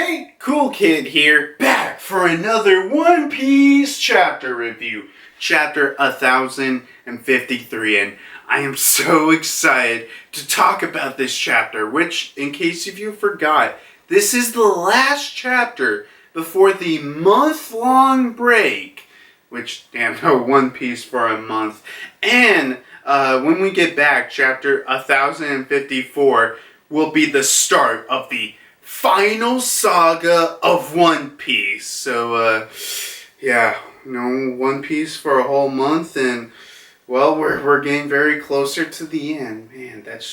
Hey, Coolkid here, back for another One Piece chapter review. Chapter 1053, and I am so excited to talk about this chapter, which, in case if you forgot, this is the last chapter before the month-long break, which, damn, no One Piece for a month. And when we get back, chapter 1054 will be the start of the final saga of One Piece. So, One Piece for a whole month, and, well, we're getting very closer to the end. Man, that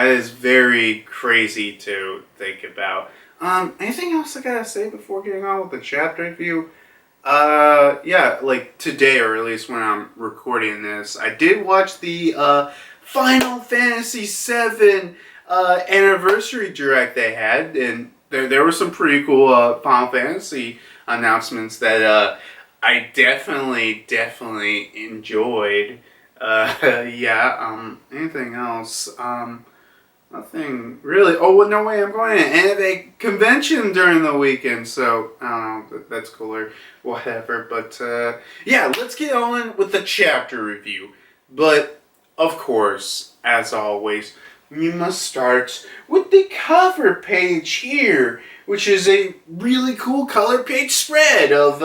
is very crazy to think about. Anything else I gotta say before getting on with the chapter review? Like today, or at least when I'm recording this, I did watch the, Final Fantasy VII anniversary direct they had, and there were some pretty cool Final Fantasy announcements that I definitely enjoyed. Anything else? Nothing really. Oh, well, no way! I'm going to an anime convention during the weekend, so I don't know. That's cool or whatever. But let's get on with the chapter review. But of course, as always, we must start with the cover page here, which is a really cool color page spread of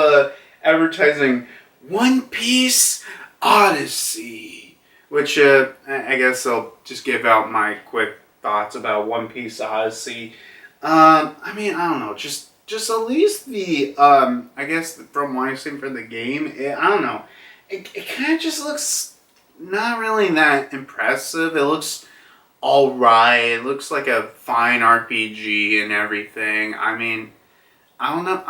advertising One Piece Odyssey, which I guess I'll just give out my quick thoughts about One Piece Odyssey. I don't know, just at least the I guess from what I've seen for the game, I don't know, it kind of just looks not really that impressive. It looks alright. It looks like a fine RPG and everything. I don't know.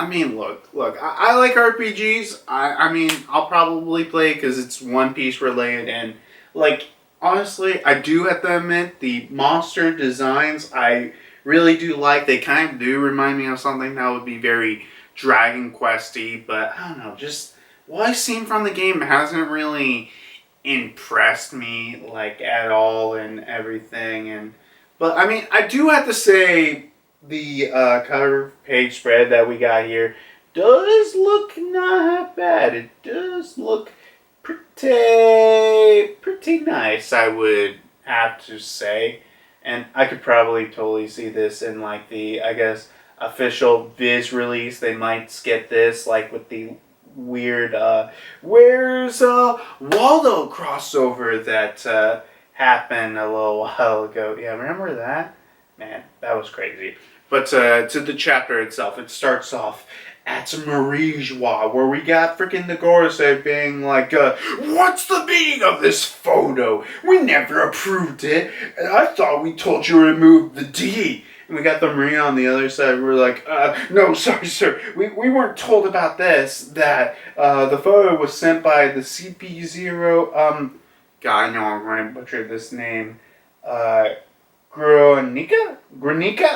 Look, I like RPGs. I'll probably play it because it's One Piece related, and, like, honestly, I do have to admit, the monster designs I really do like. They kind of do remind me of something that would be very Dragon Quest-y, but I don't know, just what I've seen from the game hasn't really impressed me, like, at all and everything. But I do have to say the cover page spread that we got here does look not bad. It does look pretty nice, I would have to say. And I could probably totally see this in, like, the, I guess, official Viz release. They might skip this, like, with the weird Where's Waldo crossover that happened a little while ago. Yeah, remember that? Man, that was crazy. But to the chapter itself, it starts off at Marijois, where we got freaking the Gorosei being like, what's the meaning of this photo? We never approved it, and I thought we told you to remove the D. And we got the Marine on the other side. We're like, no, sorry, sir. We weren't told about this. That the photo was sent by the CP0. God, I know I'm going to butcher this name. Granica?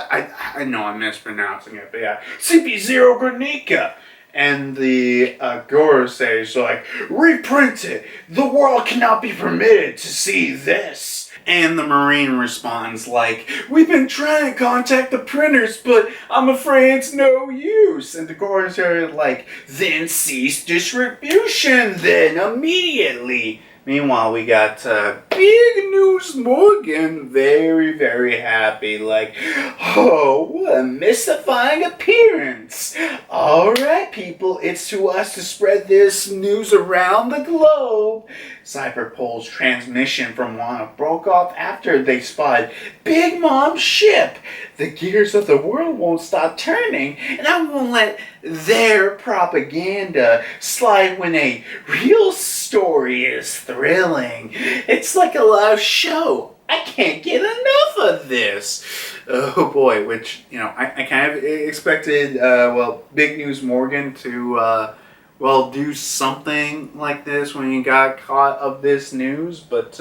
I know I'm mispronouncing it, but yeah. CP0 Granica. And the Gorosei is like, reprint it. The world cannot be permitted to see this. And the Marine responds like, we've been trying to contact the printers, but I'm afraid it's no use. And the Gorosei are like, then cease distribution then immediately. Meanwhile, we got Big News Morgan very happy, like, oh, what a mystifying appearance. Alright, people, it's to us to spread this news around the globe. Cyberpole's transmission from Wano broke off after they spotted Big Mom's ship. The gears of the world won't stop turning, and I won't let their propaganda slide when a real story is thrilling. It's like a live show. I can't get enough of this. Oh boy, which, I kind of expected, Big News Morgan to, do something like this when he got caught of this news. But,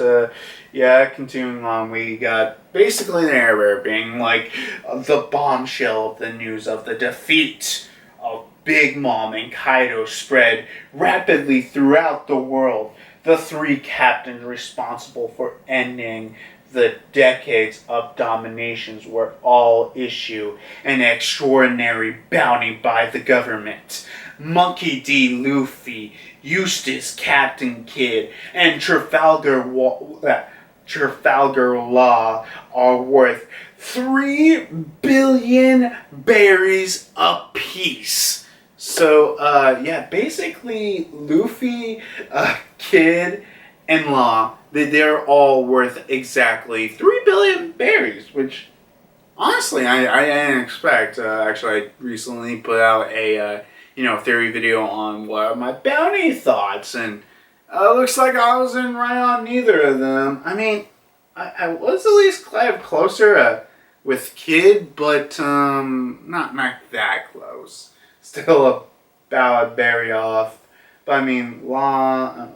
continuing on, we got basically the narrator being like the bombshell of the news of the defeat of Big Mom and Kaido spread rapidly throughout the world. The three captains responsible for ending the decades of dominations were all issue an extraordinary bounty by the government. Monkey D. Luffy, Eustace Captain Kidd, and Trafalgar Law are worth 3 billion berries apiece. So, yeah, basically, Luffy, Kid, and Law, they're all worth exactly 3 billion berries, which, honestly, I didn't expect. Actually, I recently put out a, theory video on what are my bounty thoughts, and looks like I wasn't right on neither of them. I mean, I was at least closer with Kid, but not that close. Still about a berry off. But I mean, Law,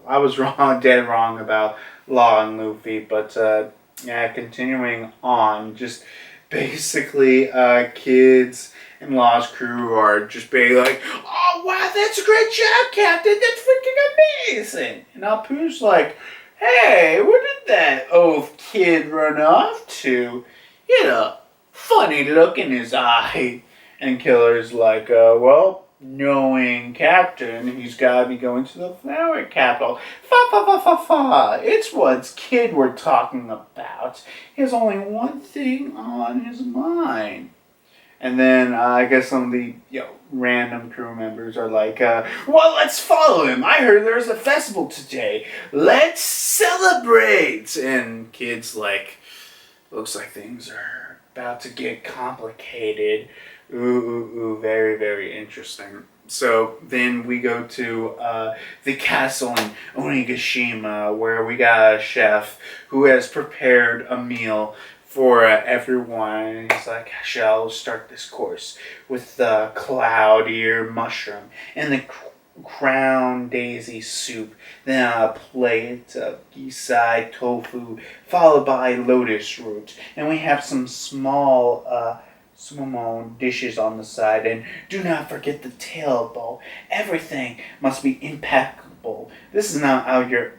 I was wrong, dead wrong about Law and Luffy. But yeah, continuing on, just basically Kids and Law's crew are just being like, oh wow, that's a great job, Captain, that's freaking amazing. And Apu's like, hey, where did that oaf kid run off to? He had a funny look in his eye. And Killer's like, well, knowing Captain, he's got to be going to the flower capital. Fa. It's what Kid we're talking about. He has only one thing on his mind. And then I guess some of the random crew members are like, well, let's follow him. I heard there's a festival today. Let's celebrate. And Kid's like, looks like things are about to get complicated. Ooh, very, very interesting. So then we go to the castle in Onigashima, where we got a chef who has prepared a meal for everyone. And he's like, shall start this course with the cloud ear mushroom and the crown daisy soup, then a plate of gisai tofu, followed by lotus root. And we have some small dishes on the side, and do not forget the tail bowl. Everything must be impeccable. This is not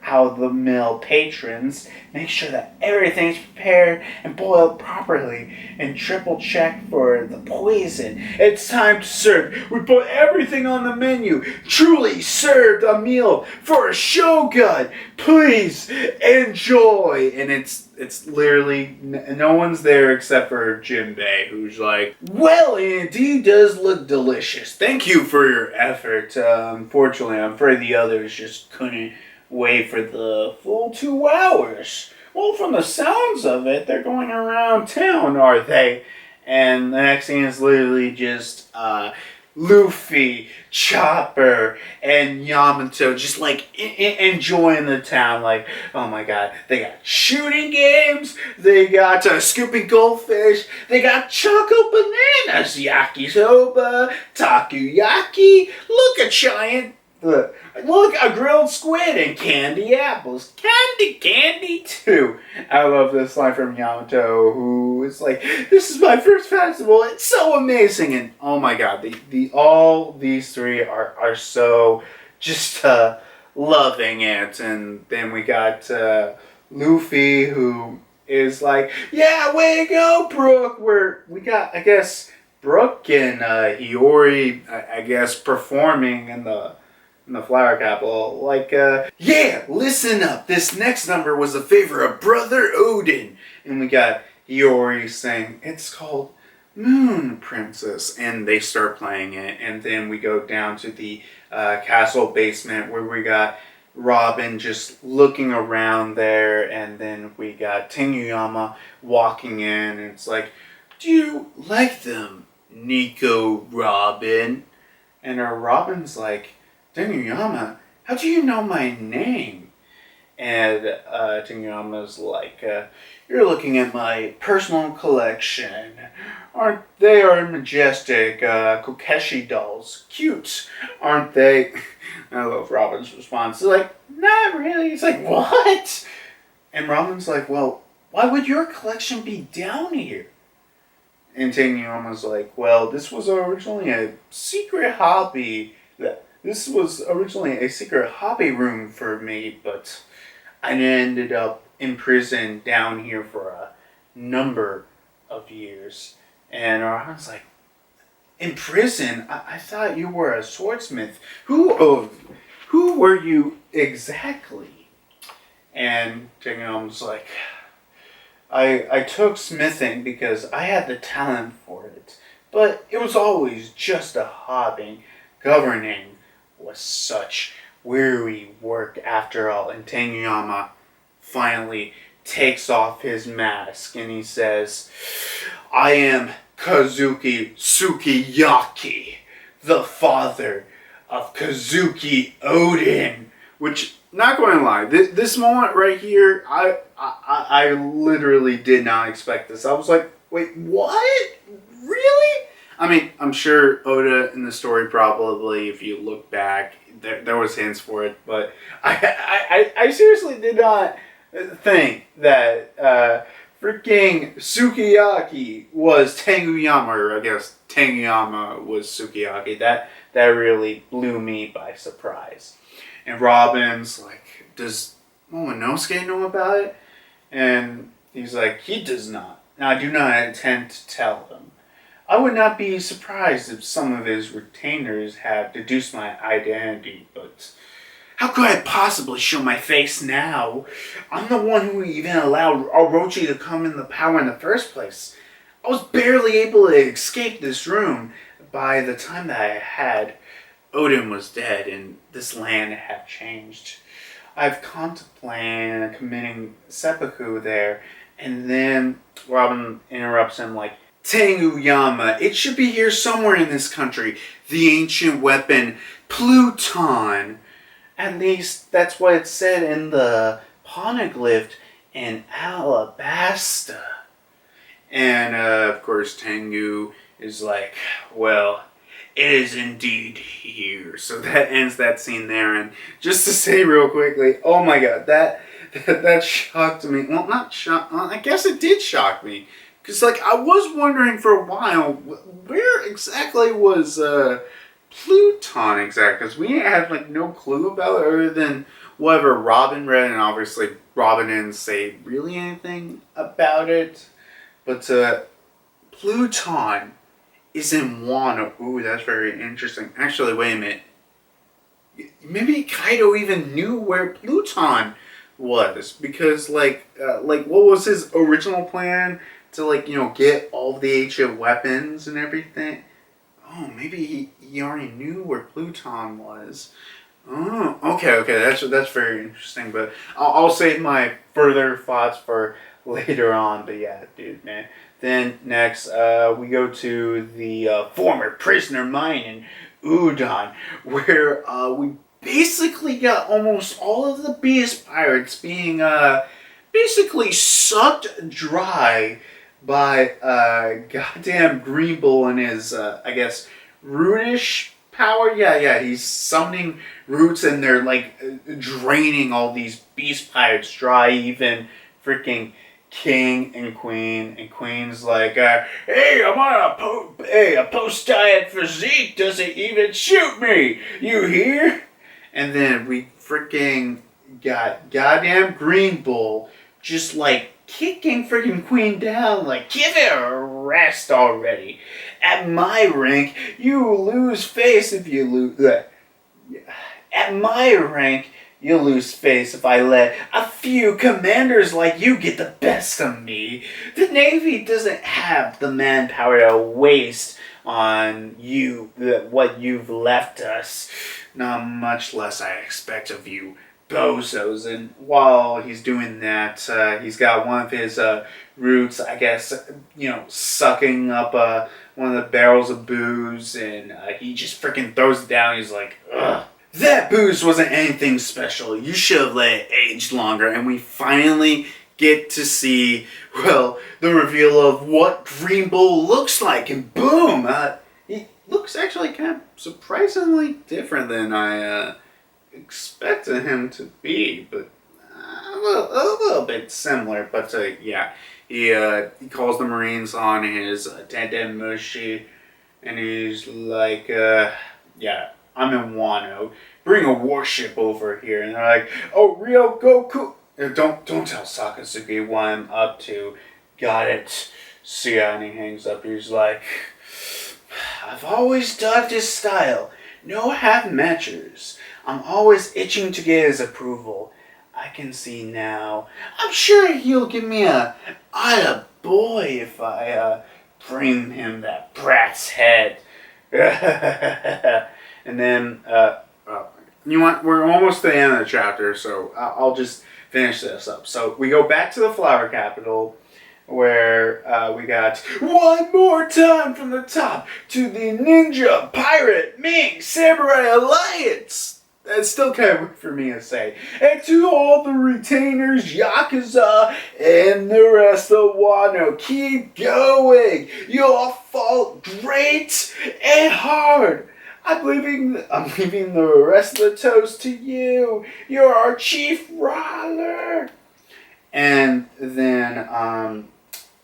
how the mill patrons. Make sure that everything's prepared and boiled properly, and triple check for the poison. It's time to serve. We put everything on the menu. Truly served a meal for a shogun. Please enjoy. And it's literally no one's there except for Jinbei, who's like, well, it indeed does look delicious. Thank you for your effort. Unfortunately, I'm afraid the others just couldn't wait for the full 2 hours. Well, from the sounds of it, they're going around town, are they? And the next thing is literally just Luffy, Chopper, and Yamato just like enjoying the town. Like, oh my god, they got shooting games, they got scooping goldfish, they got choco bananas, yakisoba, takoyaki, look a giant, look a grilled squid and candy apples, candy too. I love this line from Yamato, who is like, this is my first festival, it's so amazing. And oh my god, all these three are so just loving it. And then we got Luffy, who is like, yeah, way to go, Brook. We got, I guess, Brook and Hiyori, I guess, performing in the flower capital. Like, yeah, listen up. This next number was a favor of Brother Odin. And we got Hiyori saying, it's called Moon Princess. And they start playing it. And then we go down to the castle basement, where we got Robin just looking around there. And then we got Tengyama walking in. And it's like, do you like them, Nico Robin? And Robin's like, Tengyama, how do you know my name? And Tengyama's like, you're looking at my personal collection. Aren't they are majestic Kokeshi dolls? Cute, aren't they? I love Robin's response. He's like, not really. He's like, what? And Robin's like, well, why would your collection be down here? And Tengyama's like, well, this was originally a secret hobby. This was originally a secret hobby room for me, but I ended up imprisoned down here for a number of years. And Robin's like, in prison? I thought you were a swordsmith. Who were you exactly? And Tingham's like, I took smithing because I had the talent for it, but it was always just a hobby. Governing was such weary work after all. And Tanguyama finally takes off his mask and he says, I am Kazuki Sukiyaki, the father of Kazuki Odin. Which, not going to lie, this moment right here, I literally did not expect this. I was like, wait, what? Really? I mean, I'm sure Oda in the story probably, if you look back, there was hints for it, but I seriously did not think that freaking Sukiyaki was Tanguyama, or I guess Tanguyama was Sukiyaki. That really blew me by surprise. And Robin's like, does Momonosuke know about it? And he's like, he does not. Now, I do not intend to tell him. I would not be surprised if some of his retainers have deduced my identity, but how could I possibly show my face now? I'm the one who even allowed Orochi to come in the power in the first place. I was barely able to escape this room. By the time that I had, Odin was dead and this land had changed. I've contemplated committing seppuku there, and then Robin interrupts him like, Tanguyama, it should be here somewhere in this country. The ancient weapon, Pluton. At least that's what it said in the poneglyph in Alabasta. And of course Tengu is like, well, it is indeed here. So that ends that scene there. And just to say real quickly, oh my god, that shocked me. Well, not shocked. I guess it did shock me. Because, like, I was wondering for a while, where exactly was Pluton exactly? Because we had, like, no clue about it other than whatever Robin read. And obviously, Robin didn't say really anything about it. But Pluton is in Wano. Ooh, that's very interesting. Actually, wait a minute. Maybe Kaido even knew where Pluton was. Because, like what was his original plan? To, like, you know, get all the ancient weapons and everything. Oh, maybe he already knew where Pluton was. Oh, okay, that's very interesting. But I'll save my further thoughts for later on. But yeah, dude, man. Then next, we go to the former prisoner mine in Udon, where we basically got almost all of the beast pirates being basically sucked dry by goddamn Green Bull and his, I guess, rootish power. Yeah, he's summoning roots and they're, like, draining all these beast pirates dry. Even freaking King and Queen. And Queen's like, hey, I'm on a post-diet physique. Doesn't even shoot me. You hear? And then we freaking got goddamn Green Bull just, like, kicking freaking Queen down, like, give it a rest already. At my rank, you lose face if you lose. At my rank, you lose face if I let a few commanders like you get the best of me. The Navy doesn't have the manpower to waste on you what you've left us. Not much less I expect of you bozos. And while he's doing that, he's got one of his roots, I guess, you know, sucking up one of the barrels of booze, and he just freaking throws it down. He's like, ugh. That booze wasn't anything special. You should have let it age longer. And we finally get to see, well, the reveal of what Green Bull looks like. And boom! He looks actually kind of surprisingly different than I expected him to be. But a little bit similar. But yeah, he calls the Marines on his Tenten Mushi. And he's like, yeah, I'm in Wano. Bring a warship over here. And they're like, oh, Rio Goku. Don't tell Sakatsuki what I'm up to. Got it. See ya. And he hangs up. He's like, I've always dug his style. No half measures. I'm always itching to get his approval. I can see now. I'm sure he'll give me a atta boy if I bring him that brat's head. And then, you know what? We're almost to the end of the chapter, so I'll just finish this up. So we go back to the flower capital, where we got one more time from the top to the Ninja Pirate Ming Samurai Alliance. That's still kind of weird for me to say. And to all the retainers, Yakuza, and the rest of Wano, keep going. You all fought great and hard. I'm leaving the rest of the toast to you. You're our chief rider. And then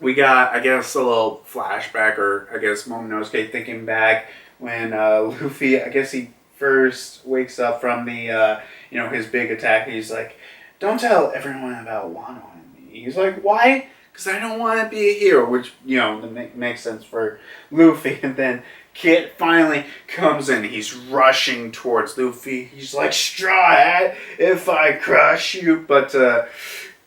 we got, I guess, a little flashback, or I guess Momonosuke thinking back when Luffy, I guess he first wakes up from the, his big attack. He's like, don't tell everyone about Wano and me. He's like, why? Because I don't want to be a hero, which, makes sense for Luffy. And then Kid finally comes in. He's rushing towards Luffy. He's like, straw hat if I crush you. But,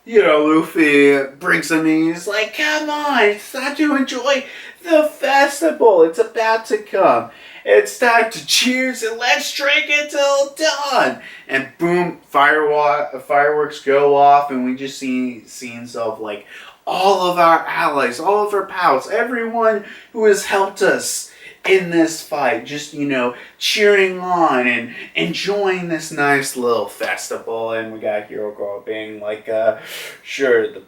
Luffy brings him in. He's like, come on, it's time to enjoy the festival. It's about to come. It's time to cheers and let's drink until dawn. And boom, fireworks go off, and we just see scenes of like all of our allies, all of our pals, everyone who has helped us in this fight, just, cheering on and enjoying this nice little festival. And we got Hero Girl being like, sure, the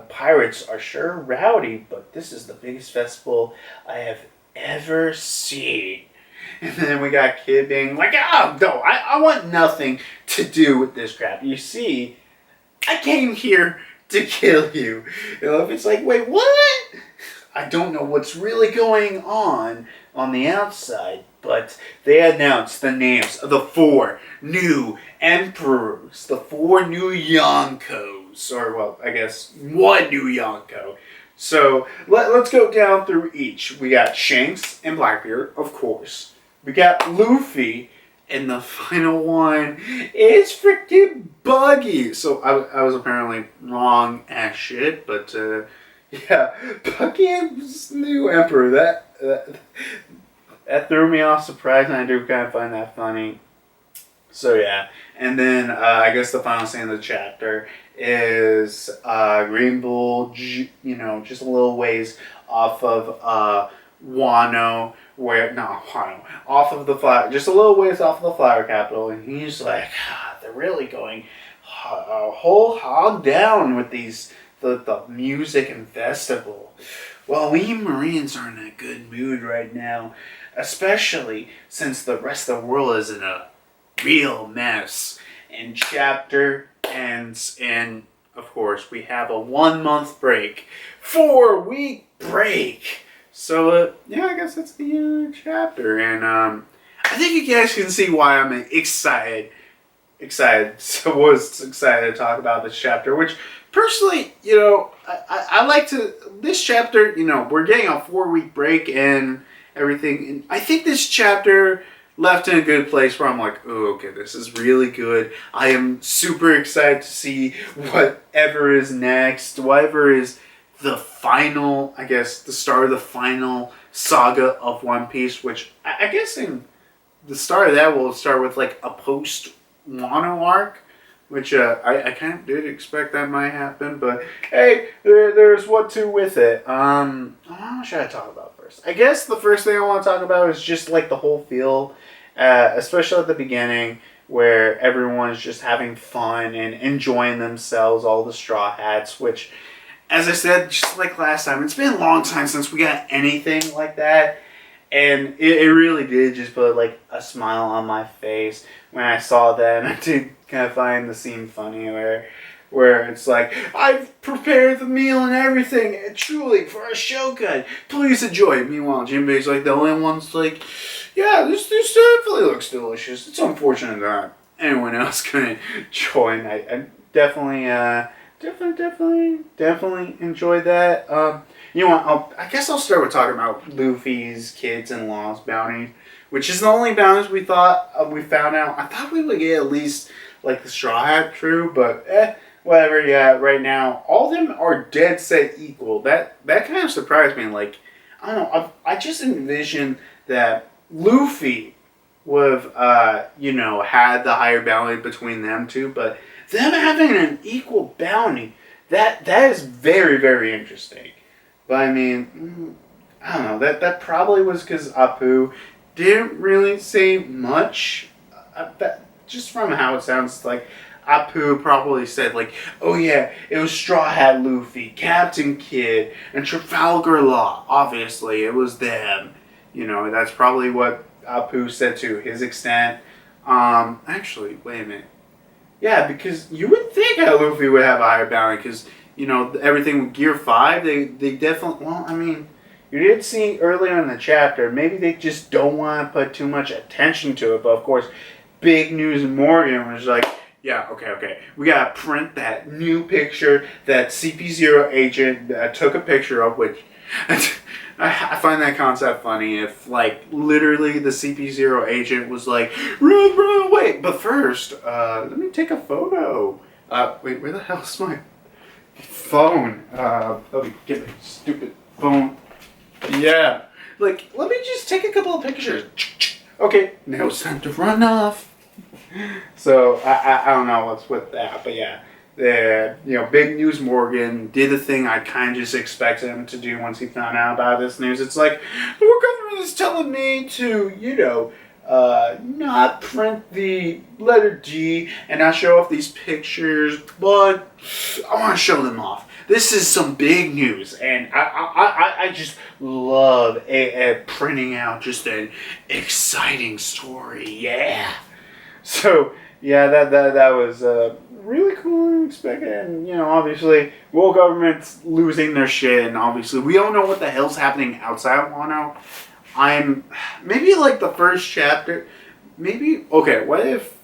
pirates are sure rowdy, but this is the biggest festival I have ever seen. And then we got Kid being like, oh, no, I want nothing to do with this crap. You see, I came here to kill you. It's like, wait, what? I don't know what's really going on the outside, but they announced the names of the 4 new emperors, the 4 new Yonkos, or, well, I guess 1 new Yonko. So let's go down through each. We got Shanks and Blackbeard, of course. We got Luffy, and the final one is freaking Buggy. So I was apparently wrong as shit, but yeah, Buggy's new emperor. That threw me off surprised, and I do kind of find that funny. So yeah, and then I guess the final scene of the chapter is Green Bull, just a little ways off of Wano, off of the flower, just a little ways off of the flower capital, and he's like, they're really going whole hog down with the music and festival. Well, we Marines are in a good mood right now, especially since the rest of the world is in a real mess. And chapter ends, and of course we have a 1-month break, 4-week break. So yeah, I guess that's the chapter, and I think you guys can see why I'm excited. So was excited to talk about this chapter, which personally, I like to. This chapter, we're getting a 4-week break and everything, and I think this chapter left in a good place where I'm like, oh, okay, this is really good. I am super excited to see whatever is next, whatever is the final, I guess, the start of the final saga of One Piece, which I guess in the start of that will start with like a post-Wano arc, which I kind of did expect that might happen, but hey, there's what to with it. What should I talk about first? I guess the first thing I want to talk about is just like the whole feel, especially at the beginning, where everyone's just having fun and enjoying themselves, all the Straw Hats, which, as I said, just like last time, it's been a long time since we got anything like that. And it really did just put like a smile on my face when I saw that. And I did kind of find the scene funny where it's like, I've prepared the meal and everything, and truly, for a Shogun. Please enjoy it. Meanwhile, Jinbei's like the only one's like, yeah, this definitely looks delicious. It's unfortunate that anyone else couldn't join. I definitely enjoyed that. You know what? I guess I'll start with talking about Luffy's kids and Law's bounty, which is the only bounties we thought we found out. I thought we would get at least like the Straw Hat crew, but whatever. Yeah, right now all of them are dead set equal. That kind of surprised me. Like, I don't know. I just envisioned that Luffy would have had the higher bounty between them two, but them having an equal bounty, that is very, very interesting. But I mean, I don't know. That probably was because Apu didn't really say much. Just from how it sounds, like Apu probably said, like, oh yeah, it was Straw Hat Luffy, Captain Kidd, and Trafalgar Law. Obviously, it was them. That's probably what Apu said to his extent. Actually, wait a minute. Yeah, because you would think that Luffy would have a higher bounty, because, everything with Gear 5, they definitely, well, I mean, you did see earlier in the chapter, maybe they just don't want to put too much attention to it, but of course, Big News Morgan was like, yeah, okay, we gotta print that new picture that CP0 agent took a picture of, which, I find that concept funny. If, like, literally the CP0 agent was like, run away. But first, let me take a photo. Wait, where the hell's my phone? Let me get my stupid phone. Yeah. Like, let me just take a couple of pictures. Okay, now it's time to run off. So, I don't know what's with that, but yeah. Big News Morgan did the thing I kind of just expected him to do once he found out about this news. It's like, the world government is telling me to, not print the letter D and not show off these pictures, but I want to show them off. This is some big news, and I just love printing out just an exciting story. Yeah. So, yeah, that was really cool and unexpected. And, obviously, world government's losing their shit. And obviously, we don't know what the hell's happening outside of Wano. Maybe like the first chapter. What if,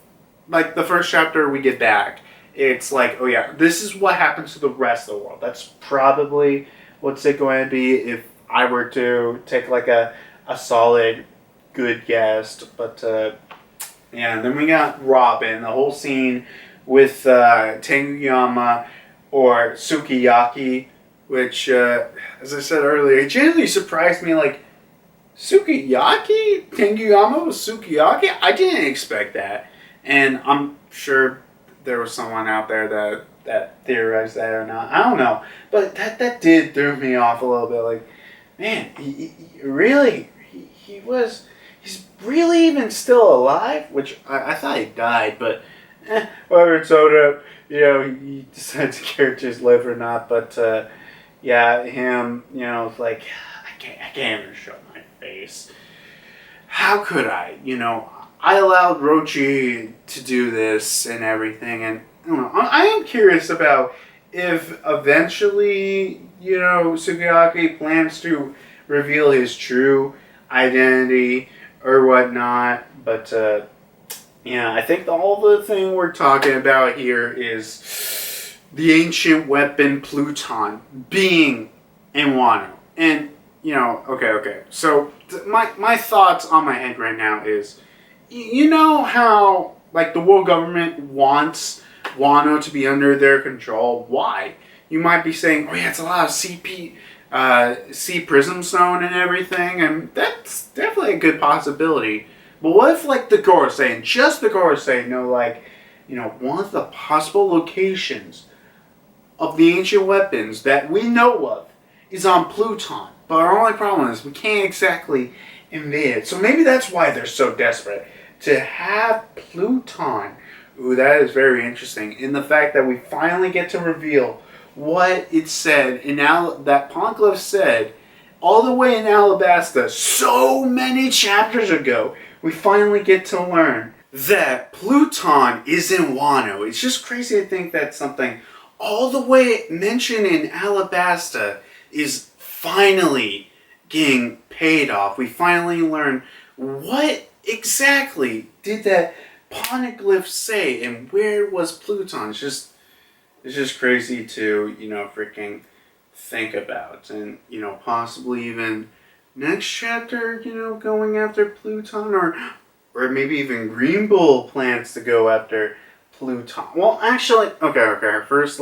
like, the first chapter we get back, it's like, oh yeah, this is what happens to the rest of the world. That's probably what's it going to be if I were to take, like, a solid, good guess. But, yeah, and then we got Robin, the whole scene with Tenguyama or Sukiyaki, which, as I said earlier, it genuinely surprised me, like, Sukiyaki? Tenguyama was Sukiyaki? I didn't expect that. And I'm sure there was someone out there that theorized that or not. I don't know. But that did throw me off a little bit. Like, man, he really, he's really even still alive? Which I thought he died, but whether it's Oda, he decides to characters live or not. But yeah, him, like, I can't even show my face. How could I? I allowed Rochi to do this and everything, and I don't know. I am curious about if eventually, Sukiyaki plans to reveal his true identity or whatnot, but yeah, I think all the thing we're talking about here is the ancient weapon Pluton being in Wano. And, okay. So, my thoughts on my head right now is, how, like, the world government wants Wano to be under their control? Why? You might be saying, oh yeah, it's a lot of sea prism stone and everything, and that's definitely a good possibility. But what if, like, the Gorosei know, like, one of the possible locations of the ancient weapons that we know of is on Pluton. But our only problem is we can't exactly invade it. So maybe that's why they're so desperate to have Pluton. Ooh, that is very interesting. In the fact that we finally get to reveal what it said, and now that Poneglyph said, all the way in Alabasta, so many chapters ago, we finally get to learn that Pluton is in Wano. It's just crazy to think that something all the way mentioned in Alabasta is finally getting paid off. We finally learn what exactly did that Poneglyph say and where was Pluton. It's just, it's just crazy to, freaking think about. And, possibly even next chapter, going after Pluton, or maybe even Green Bull plans to go after Pluton. Well, actually, okay. First,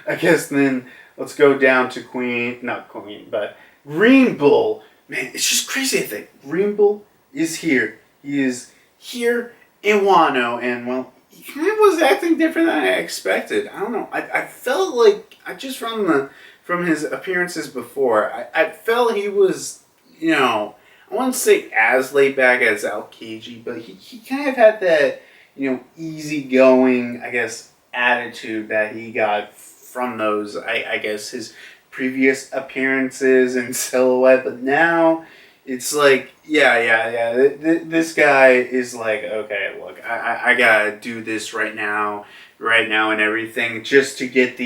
I guess then let's go down to not Queen, but Green Bull. Man, it's just crazy to think. Green Bull is here. He is here in Wano, and well, he kind of was acting different than I expected. I don't know. I felt like, from his appearances before, I felt he was, I wouldn't say as laid back as Aokiji, but he kind of had that, easygoing, I guess, attitude that he got from those, I guess, his previous appearances in Silhouette. But now it's like, yeah. This guy is like, okay, look, I gotta do this right now, and everything, just to get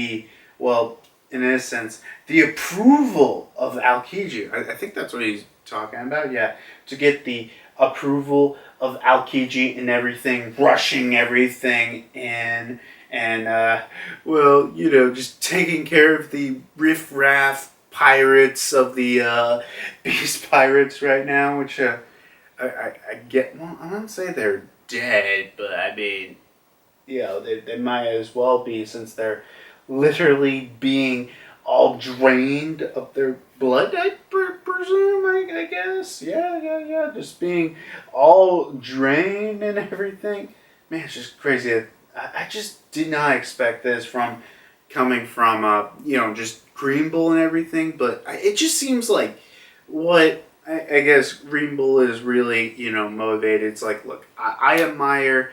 well, in a sense, the approval of Aokiji. I think that's what he's talking about, yeah, to get the approval of Aokiji and everything, rushing everything in, and, well, just taking care of the riff-raff pirates of the Beast Pirates right now, which I get. Well, I wouldn't say they're dead, but I mean, they might as well be, since they're literally being all drained of their blood, I presume, I guess. Yeah. Just being all drained and everything. Man, it's just crazy. I just did not expect this coming from, just Green Bull and everything. But it just seems like what I guess Green Bull is really, motivated. It's like, look, I admire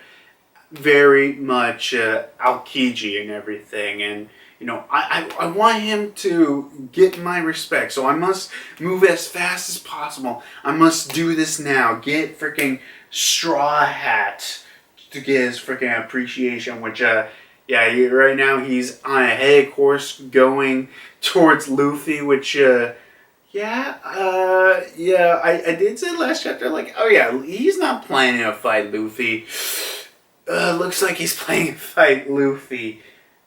very much Aokiji and everything, and I want him to get my respect, so I must move as fast as possible. I must do this now. Get freaking Straw Hat to get his freaking appreciation, which right now he's on a head course going towards Luffy, which I did say last chapter, like, oh yeah, he's not planning to fight Luffy. Looks like he's planning to fight Luffy.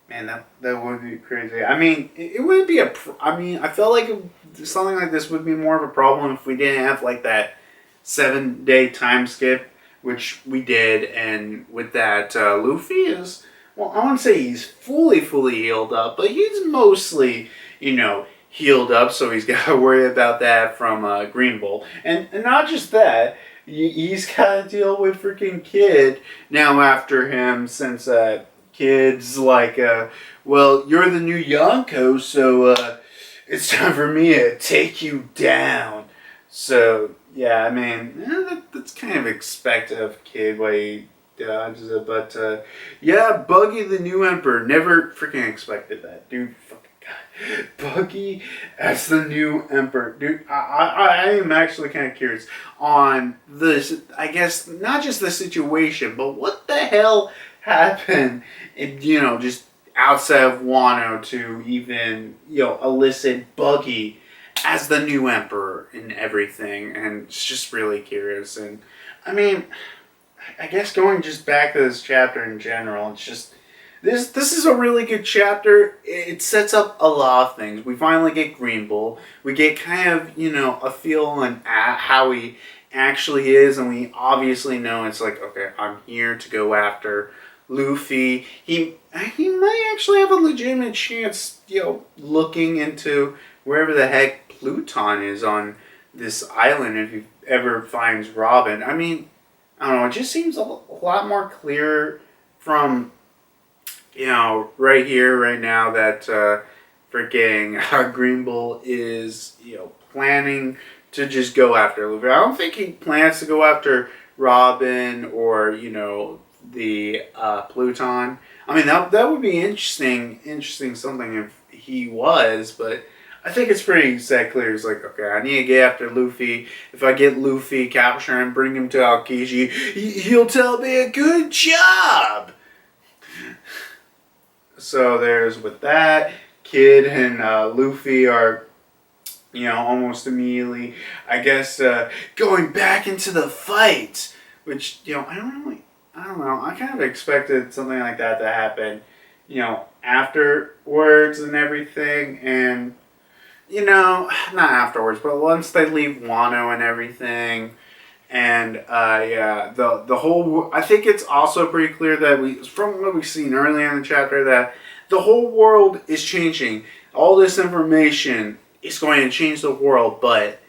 Man, that would be crazy. I mean, it wouldn't be I felt like something like this would be more of a problem if we didn't have like that 7-day time skip, which we did, and with that, Luffy is, well, I wouldn't say he's fully healed up, but he's mostly, healed up, so he's got to worry about that from Green Bull. And not just that, he's got to deal with freaking Kid now after him, since Kid's like, well, you're the new Yonkos, so it's time for me to take you down. So, yeah, I mean, that's kind of expected of Kid, what he dodges it. But, Buggy the new Emperor, never freaking expected that. Dude, fucking God. Buggy as the new Emperor. Dude, I am actually kind of curious on this, I guess, not just the situation, but what the hell happened, just outside of Wano to even, elicit Buggy as the new Emperor and everything. And it's just really curious. And I mean, I guess going just back to this chapter in general, it's just, this is a really good chapter. It sets up a lot of things. We finally get Green Bull. We get kind of, a feel on how he actually is, and we obviously know it's like, okay, I'm here to go after Luffy. He might actually have a legitimate chance, looking into wherever the heck Pluton is on this island, if he ever finds Robin. I mean, I don't know, it just seems a lot more clear from, right here, right now, that freaking Green Bull is, planning to just go after Luffy. I don't think he plans to go after Robin or, the Pluton. I mean, that would be interesting something if he was, but I think it's pretty set clear. It's like, okay, I need to get after Luffy. If I get Luffy, capture him, bring him to Aokiji, he'll tell me a good job. So there's with that. Kid and Luffy are, almost immediately, I guess, going back into the fight. Which, I don't know. I kind of expected something like that to happen, afterwards and everything, and not afterwards, but once they leave Wano and everything, and yeah, the whole. I think it's also pretty clear that from what we've seen earlier in the chapter, that the whole world is changing. All this information is going to change the world, but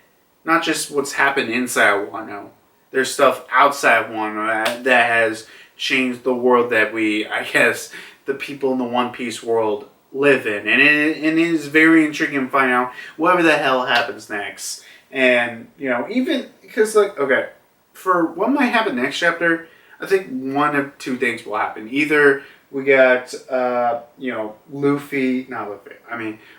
not just what's happened inside Wano. There's stuff outside Wano that has changed the world that I guess, the people in the One Piece world live in. And it is very intriguing to find out whatever the hell happens next. And, even because, okay, for what might happen next chapter, I think one of two things will happen. Either we got, Luffy, not Luffy,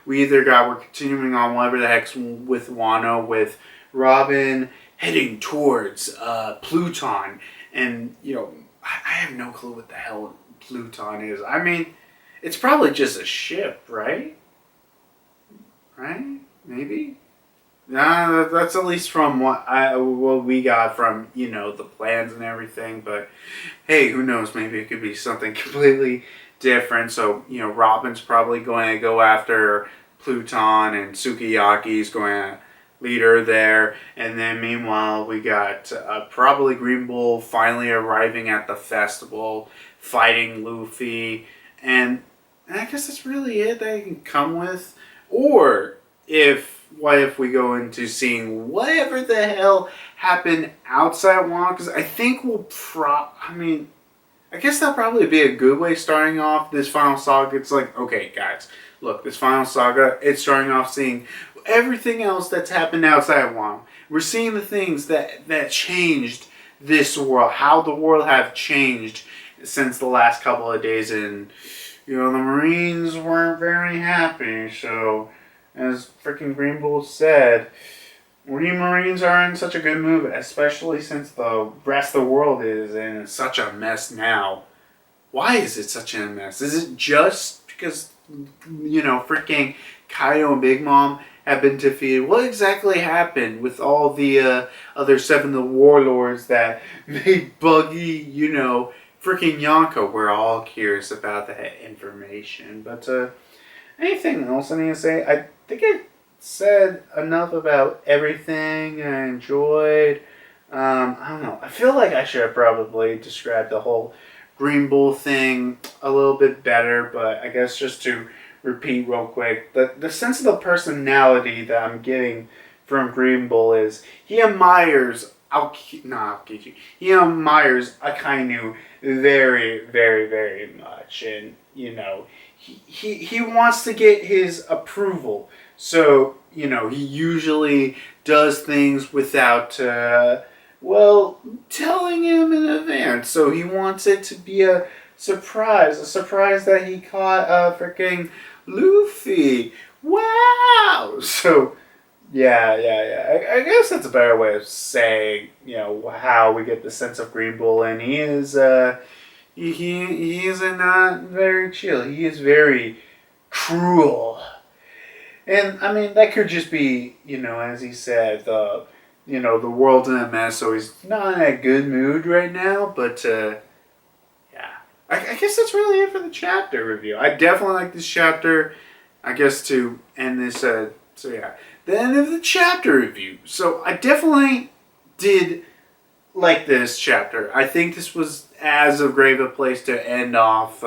we're continuing on whatever the heck's with Wano, with Robin heading towards Pluton. And, I have no clue what the hell Pluton is. It's probably just a ship, right? Right? Maybe? Nah, that's at least from what we got from, the plans and everything. But, hey, who knows? Maybe it could be something completely different. So, Robin's probably going to go after Pluton, and Sukiyaki's going to lead her there. And then, meanwhile, we got probably Green Bull finally arriving at the festival, fighting Luffy. And I guess that's really it that I can come with. Or, what if we go into seeing whatever the hell happened outside Wano? Because I think I guess that'll probably be a good way starting off this final saga. It's like, okay, guys, look, this final saga, it's starting off seeing everything else that's happened outside Wano. We're seeing the things that changed this world, how the world have changed since the last couple of days. And, the Marines weren't very happy, so as freaking Green Bull said, we Marines are in such a good mood, especially since the rest of the world is in such a mess now. Why is it such a mess? Is it just because, freaking Kaido and Big Mom have been defeated? What exactly happened with all the other 7 of the warlords that made Buggy, freaking Yonko? We're all curious about that information. But, anything else I need to say? I think I said enough about everything I enjoyed. I don't know. I feel like I should have probably described the whole Green Bull thing a little bit better, but I guess just to repeat real quick, the sense of the personality that I'm getting from Green Bull is he admires he admires Akainu very, very, very much, and he wants to get his approval. So, he usually does things without, telling him in advance. So he wants it to be a surprise that he caught freaking Luffy. Wow! So, yeah. I guess that's a better way of saying, how we get the sense of Green Bull. And he is, he is not very chill. He is very cruel. And, that could just be, as he said, the world's in a mess, so he's not in a good mood right now. But, yeah. I guess that's really it for the chapter review. I definitely like this chapter. I guess to end this, the end of the chapter review. So, I definitely did like this chapter. I think this was as a great a place to end off,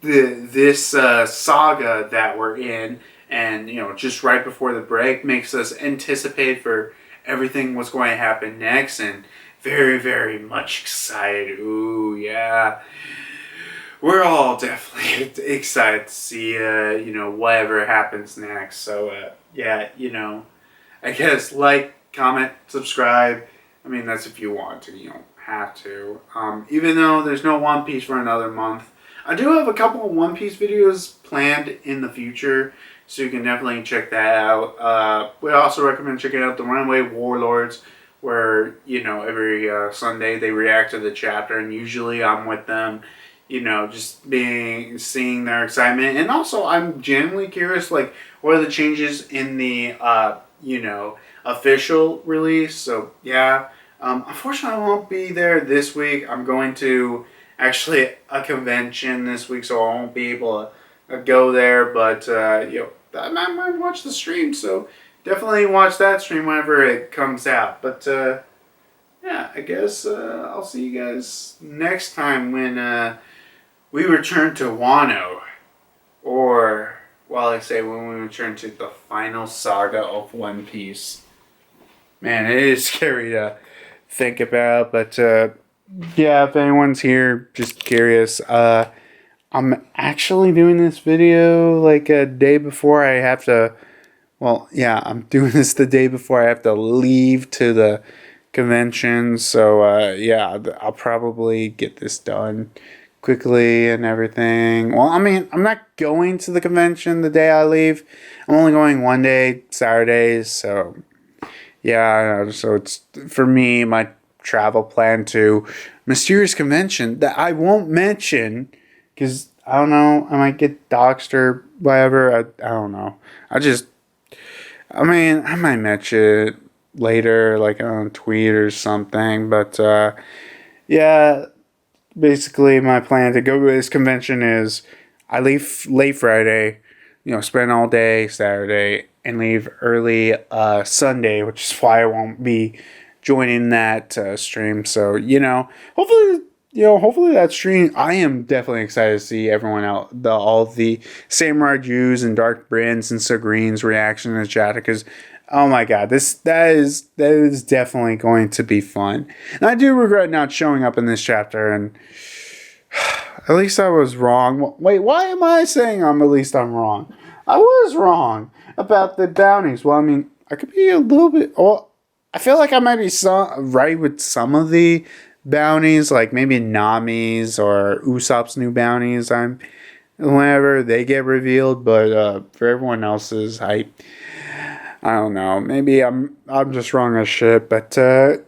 this saga that we're in. And, just right before the break makes us anticipate for everything what's going to happen next. And very, very much excited. Ooh, yeah. We're all definitely excited to see, whatever happens next. So, I guess comment, subscribe. That's if you want to. You don't have to. Even though there's no One Piece for another month, I do have a couple of One Piece videos planned in the future, so you can definitely check that out. We also recommend checking out the Runaway Warlords, where, every Sunday they react to the chapter, and usually I'm with them, just seeing their excitement. And also, I'm genuinely curious, what are the changes in the, official release. So, yeah. Unfortunately, I won't be there this week. I'm going to actually a convention this week, so I won't be able to go there. But I might watch the stream, so definitely watch that stream whenever it comes out. But yeah, I guess I'll see you guys next time when we return to Wano, or I say when we return to the final saga of One Piece. Man, it is scary to think about, but yeah, if anyone's here, just curious, I'm actually doing this video like a day before I have to, I'm doing this the day before I have to leave to the convention, so yeah, I'll probably get this done quickly and everything. Well, I mean, I'm not going to the convention the day I leave. I'm only going one day, Saturdays, so yeah, so it's for me, my travel plan to mysterious convention that I won't mention because I don't know, I might get doxxed or whatever. I don't know. I mean, I might mention it later, like on a tweet or something, but yeah, basically my plan to go to this convention is I leave late Friday, spend all day Saturday, and leave early Sunday, which is why I won't be joining that stream. So hopefully that stream. I am definitely excited to see everyone out, all the Samurai Jews and Dark Brins and Sagreen's reaction in the chat, because oh my god, that is definitely going to be fun. And I do regret not showing up in this chapter, and at least I was wrong. Wait, why am I saying at least I'm wrong? I was wrong about the bounties. Well, I mean, I could be a little bit. Well, I feel like I might be right with some of the bounties, like maybe Nami's or Usopp's new bounties. Whenever they get revealed, but for everyone else's, I don't know. Maybe I'm just wrong as shit. But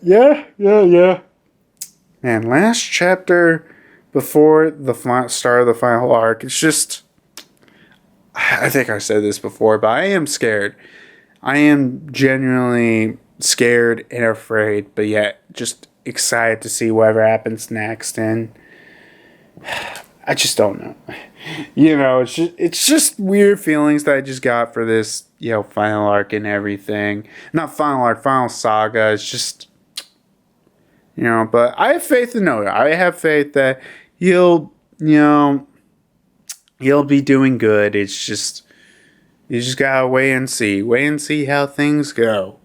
yeah. Man, last chapter before the start of the final arc, it's just. I think I said this before, but I am scared. I am genuinely scared and afraid, but yet just excited to see whatever happens next. And I just don't know. It's just weird feelings that I just got for this, final arc and everything. Not final arc, final saga. It's just, but I have faith in Oda. I have faith that he'll be doing good. It's just, you just gotta wait and see how things go.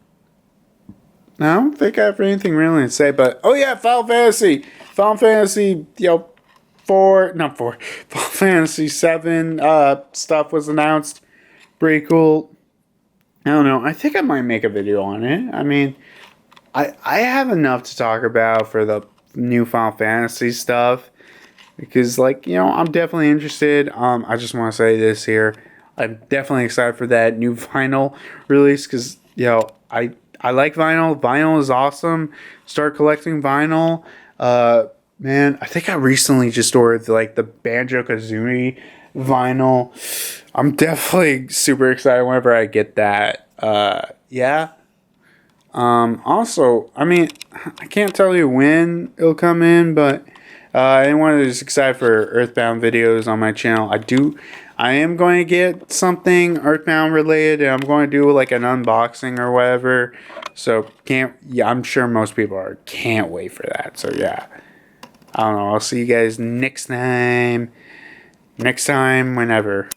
I don't think I have anything really to say, but oh yeah, Final Fantasy, Final Fantasy 7 stuff was announced. Pretty cool. I don't know. I think I might make a video on it. I mean, I have enough to talk about for the new Final Fantasy stuff. Because, I'm definitely interested. I just want to say this here. I'm definitely excited for that new vinyl release. Because, I like vinyl. Vinyl is awesome. Start collecting vinyl. Man, I think I recently just ordered, the Banjo-Kazooie vinyl. I'm definitely super excited whenever I get that. Yeah. Also, I mean, I can't tell you when it'll come in, but... anyone who's excited for Earthbound videos on my channel, I am going to get something Earthbound related, and I'm going to do an unboxing or whatever. So I'm sure most people can't wait for that. So yeah, I don't know. I'll see you guys next time. Whenever.